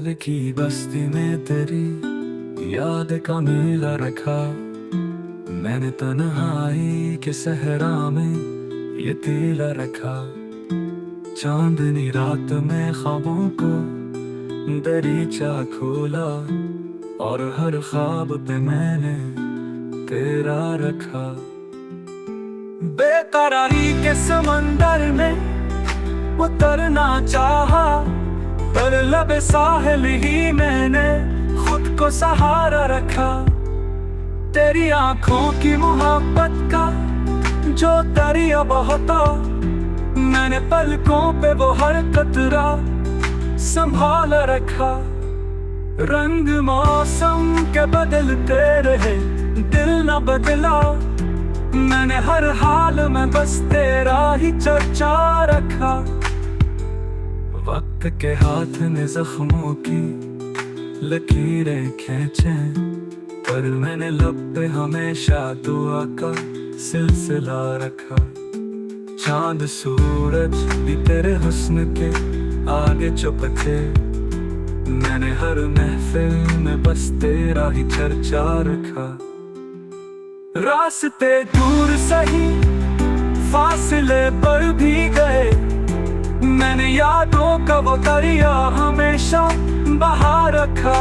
दिल की बस्ती में तेरी याद का मेला रखा। मैंने तन्हाई के सहरा में ये तीला रखा। चांदनी रात में ख्वाबों को दरीचा खोला और हर ख्वाब पे मैंने तेरा रखा। बेकरारी के समंदर में उतरना चाहा, पर लबे साहिल ही मैंने खुद को सहारा रखा। तेरी आंखों की मोहब्बत का जो दरिया बहता, मैंने पलकों पे वो हर कतरा संभाल रखा। रंग मौसम के बदलते रहे, दिल न बदला, मैंने हर हाल में बस तेरा ही चर्चा रखा। वक्त के हाथ ने जख्मों की लकीरें खींचे, पर मैंने लब पे हमेशा दुआ का सिलसिला रखा। चांद सूरज भी तेरे हुस्न के आगे चुप थे, मैंने हर महफिल में बस तेरा ही चर्चा रखा। रास्ते दूर सही फासले पर भी गए, मैंने यादों का वो दरिया हमेशा बहा रखा।